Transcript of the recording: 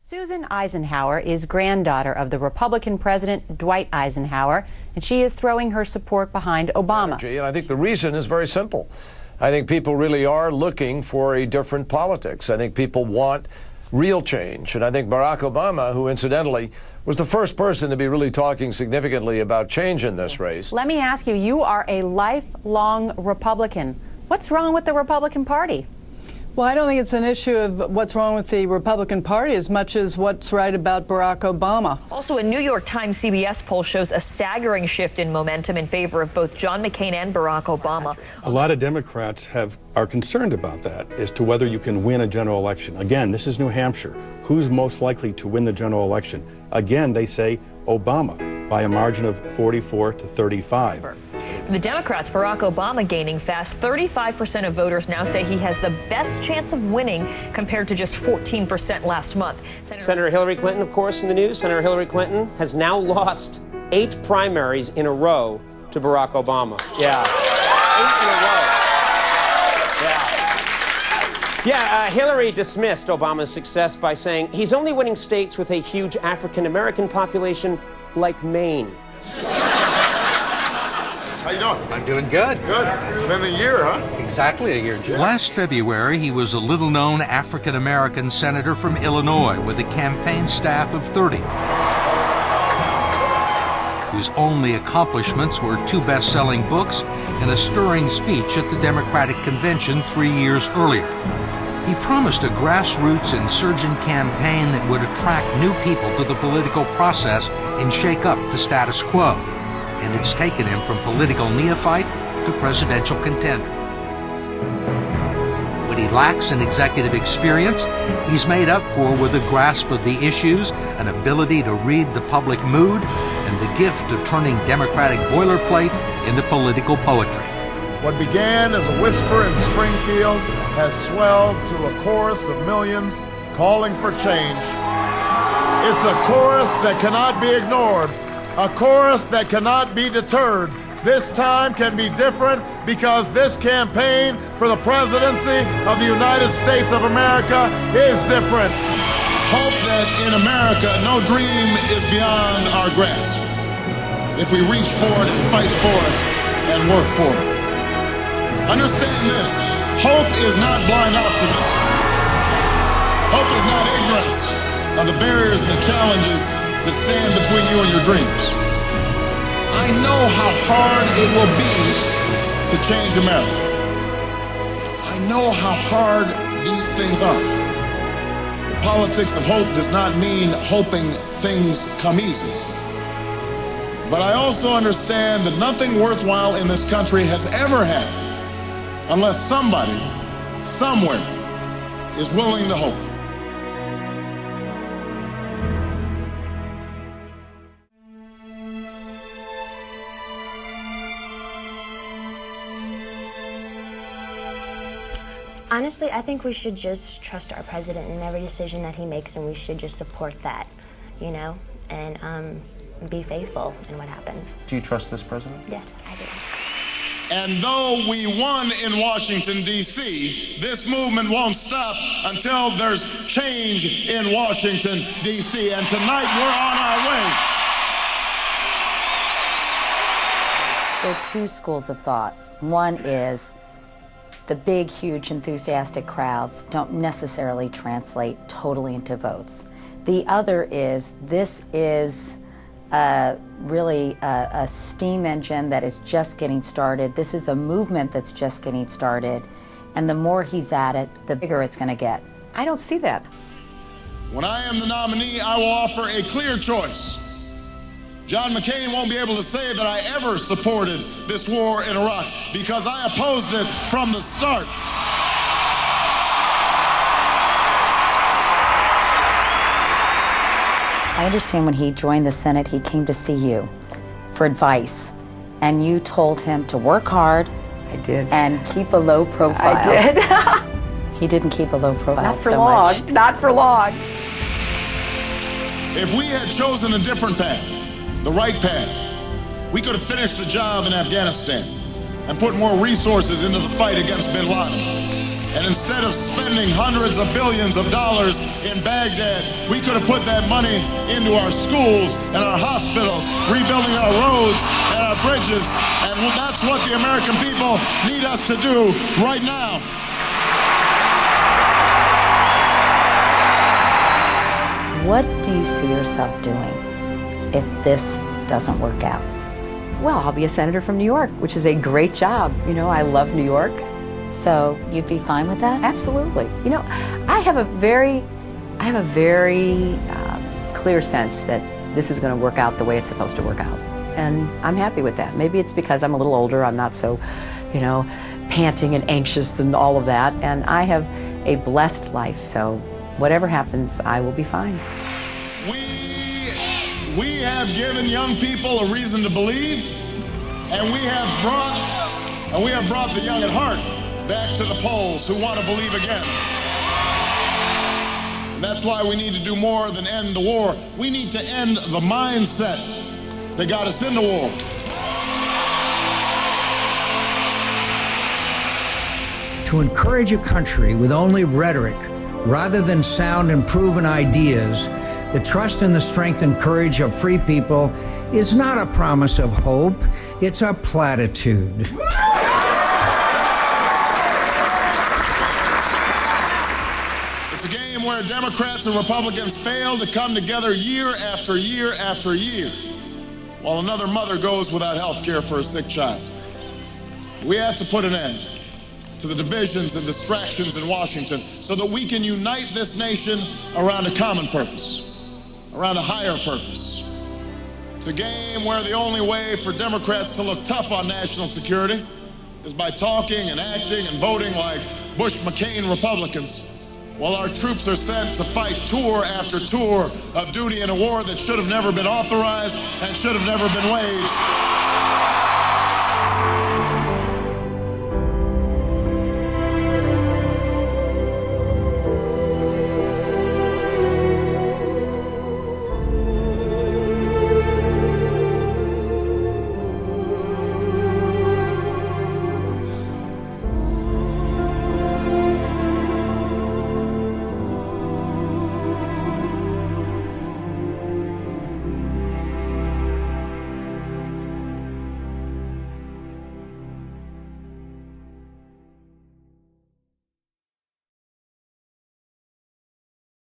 Susan Eisenhower is granddaughter of the Republican President Dwight Eisenhower, and she is throwing her support behind Obama. And I think the reason is very simple. I think people really are looking for a different politics. I think people want real change. And I think Barack Obama, who incidentally was the first person to be really talking significantly about change in this race. Let me ask you, you are a lifelong Republican. What's wrong with the Republican Party? Well, I don't think it's an issue of what's wrong with the Republican Party as much as what's right about Barack Obama. Also, a New York Times CBS poll shows a staggering shift in momentum in favor of both John McCain and Barack Obama. A lot of Democrats are concerned about that as to whether you can win a general election. Again, this is New Hampshire. Who's most likely to win the general election? Again, they say Obama by a margin of 44 to 35. The Democrats, Barack Obama gaining fast. 35% of voters now say he has the best chance of winning compared to just 14% last month. Senator Hillary Clinton, of course, in the news. Senator Hillary Clinton has now lost 8 primaries in a row to Barack Obama. Yeah. 8 in a row. Yeah. Hillary dismissed Obama's success by saying he's only winning states with a huge African-American population like Maine. How you doing? I'm doing good. Good. It's been a year, huh? Exactly a year, Jim. Last February, he was a little-known African-American senator from Illinois with a campaign staff of 30, whose only accomplishments were 2 best-selling books and a stirring speech at the Democratic Convention 3 years earlier. He promised a grassroots insurgent campaign that would attract new people to the political process and shake up the status quo. And it's taken him from political neophyte to presidential contender. What he lacks in executive experience, he's made up for with a grasp of the issues, an ability to read the public mood, and the gift of turning Democratic boilerplate into political poetry. What began as a whisper in Springfield has swelled to a chorus of millions calling for change. It's a chorus that cannot be ignored. A chorus that cannot be deterred. This time can be different because this campaign for the presidency of the United States of America is different. Hope that in America, no dream is beyond our grasp. If we reach for it and fight for it and work for it. Understand this, hope is not blind optimism. Hope is not ignorance of the barriers and the challenges that stand between you and your dreams. I know how hard it will be to change America. I know how hard these things are. The politics of hope does not mean hoping things come easy. But I also understand that nothing worthwhile in this country has ever happened unless somebody, somewhere, is willing to hope. Honestly, I think we should just trust our president in every decision that he makes, and we should just support that, you know, and be faithful in what happens. Do you trust this president? Yes, I do. And though we won in Washington, D.C., this movement won't stop until there's change in Washington, D.C., and tonight we're on our way. There are 2 schools of thought. One is the big, huge, enthusiastic crowds don't necessarily translate totally into votes. The other is this is really a steam engine that is just getting started. This is a movement that's just getting started. And the more he's at it, the bigger it's going to get. I don't see that. When I am the nominee, I will offer a clear choice. John McCain won't be able to say that I ever supported this war in Iraq because I opposed it from the start. I understand when he joined the Senate, he came to see you for advice, and you told him to work hard. I did. And keep a low profile. I did. He didn't keep a low profile. Not for long. Much. Not for long. If we had chosen a different path, the right path, we could have finished the job in Afghanistan and put more resources into the fight against bin Laden And instead of spending hundreds of billions of dollars in Baghdad, we could have put that money into our schools and our hospitals, rebuilding our roads and our bridges. And that's what the American people need us to do right now. What do you see yourself doing if this doesn't work out? Well, I'll be a senator from New York, which is a great job. You know, I love New York. So you'd be fine with that? Absolutely. You know, I have a very clear sense that this is going to work out the way it's supposed to work out. And I'm happy with that. Maybe it's because I'm a little older, I'm not so, you know, panting and anxious and all of that. And I have a blessed life, so whatever happens, I will be fine. We have given young people a reason to believe, and we have brought the young at heart back to the polls who want to believe again. And that's why we need to do more than end the war. We need to end the mindset that got us into war. To encourage a country with only rhetoric rather than sound and proven ideas, the trust and the strength and courage of free people is not a promise of hope, it's a platitude. It's a game where Democrats and Republicans fail to come together year after year after year, while another mother goes without health care for a sick child. We have to put an end to the divisions and distractions in Washington so that we can unite this nation around a common purpose, around a higher purpose. It's a game where the only way for Democrats to look tough on national security is by talking and acting and voting like Bush-McCain Republicans, while our troops are sent to fight tour after tour of duty in a war that should have never been authorized and should have never been waged.